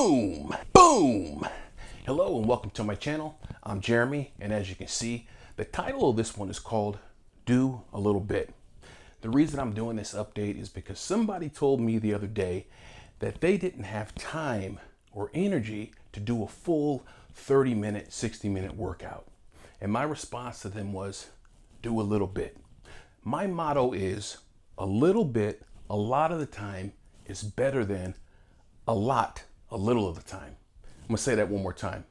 Boom! Boom! Hello and welcome to my channel. I'm Jeremy, and as you can see, the title of this one is called Do a Little Bit. The reason I'm doing this update is because somebody told me the other day that they didn't have time or energy to do a full 30-minute, 60-minute workout. And my response to them was, do a little bit. My motto is, a little bit, a lot of the time, is better than a lot, a little of the time. I'm gonna say that one more time.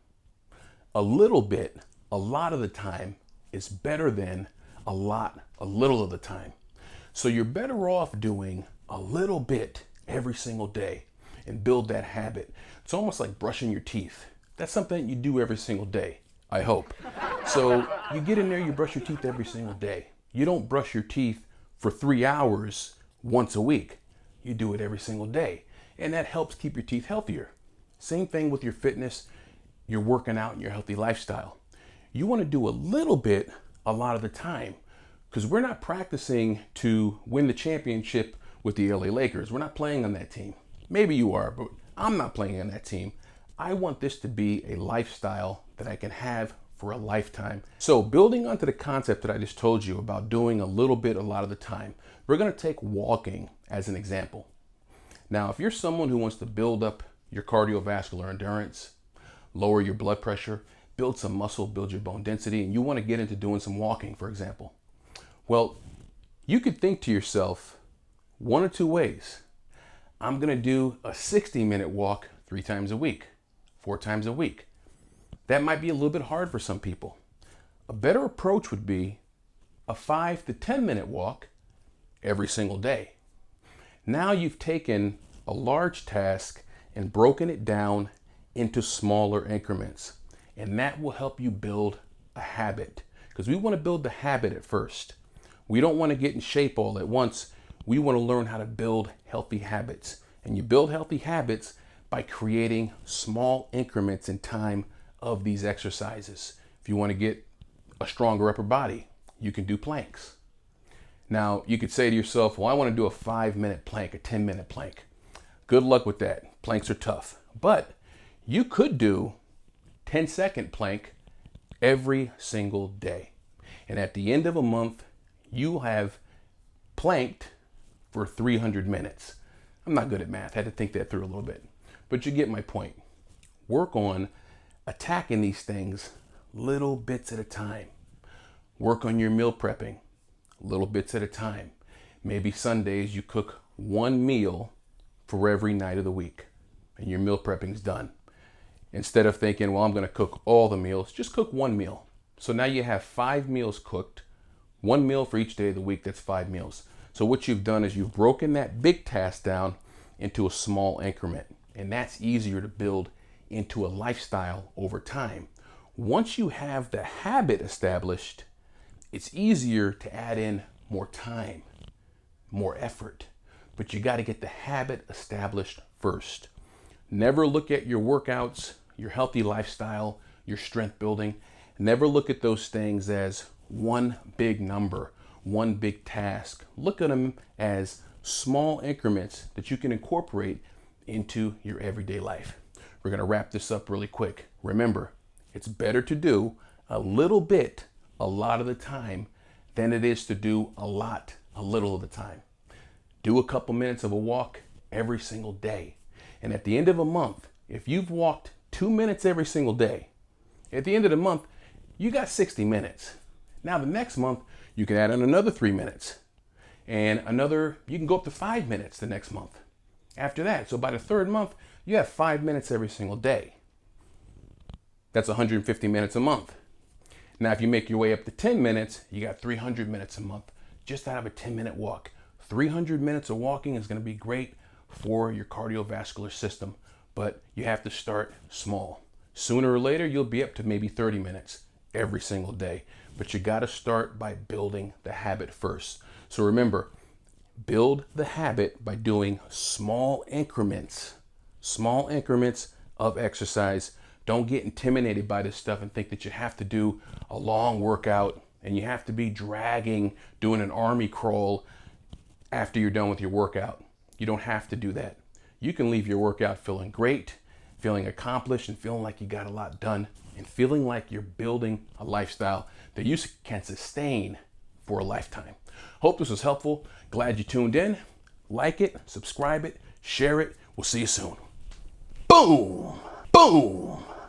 A little bit, a lot of the time, is better than a lot, a little of the time. So you're better off doing a little bit every single day and build that habit. It's almost like brushing your teeth. That's something you do every single day, I hope. So you get in there, you brush your teeth every single day. You don't brush your teeth for 3 hours once a week. You do it every single day. And that helps keep your teeth healthier. Same thing with your fitness, your working out, and your healthy lifestyle. You want to do a little bit a lot of the time, because we're not practicing to win the championship with the LA Lakers. We're not playing on that team. Maybe you are, but I'm not playing on that team. I want this to be a lifestyle that I can have for a lifetime. So building onto the concept that I just told you about doing a little bit a lot of the time, we're going to take walking as an example. Now, if you're someone who wants to build up your cardiovascular endurance, lower your blood pressure, build some muscle, build your bone density, and you want to get into doing some walking, for example, well, you could think to yourself one or two ways. I'm going to do a 60-minute walk 3 times a week, 4 times a week. That might be a little bit hard for some people. A better approach would be a 5 to 10-minute walk every single day. Now you've taken a large task and broken it down into smaller increments. And that will help you build a habit, because we want to build the habit at first. We don't want to get in shape all at once. We want to learn how to build healthy habits. And you build healthy habits by creating small increments in time of these exercises. If you want to get a stronger upper body, you can do planks. Now, you could say to yourself, well, I want to do a 5-minute plank, a 10-minute plank. Good luck with that. Planks are tough. But you could do 10-second plank every single day. And at the end of a month, you have planked for 300 minutes. I'm not good at math. I had to think that through a little bit. But you get my point. Work on attacking these things little bits at a time. Work on your meal prepping little bits at a time. Maybe Sundays you cook 1 meal for every night of the week and your meal prepping's done. Instead of thinking, well, I'm going to cook all the meals, just cook 1 meal. So now you have 5 meals cooked, 1 meal for each day of the week. That's 5 meals. So what you've done is you've broken that big task down into a small increment, and that's easier to build into a lifestyle over time. Once you have the habit established, it's easier to add in more time, more effort, but you got to get the habit established first. Never look at your workouts, your healthy lifestyle, your strength building. Never look at those things as one big number, one big task. Look at them as small increments that you can incorporate into your everyday life. We're going to wrap this up really quick. Remember, it's better to do a little bit a lot of the time than it is to do a lot a little of the time. Do a couple minutes of a walk every single day. And at the end of a month, if you've walked 2 minutes every single day, at the end of the month, you got 60 minutes. Now the next month, you can add on another 3 minutes and you can go up to 5 minutes the next month. After that, so by the 3rd month, you have 5 minutes every single day. That's 150 minutes a month. Now, if you make your way up to 10 minutes, you got 300 minutes a month just out of a 10-minute walk. 300 minutes of walking is going to be great for your cardiovascular system, but you have to start small. Sooner or later, you'll be up to maybe 30 minutes every single day, but you got to start by building the habit first. So remember, build the habit by doing small increments of exercise. Don't get intimidated by this stuff and think that you have to do a long workout and you have to be dragging, doing an army crawl after you're done with your workout. You don't have to do that. You can leave your workout feeling great, feeling accomplished and feeling like you got a lot done and feeling like you're building a lifestyle that you can sustain for a lifetime. Hope this was helpful. Glad you tuned in. Like it, subscribe it, share it. We'll see you soon. Boom! Boom!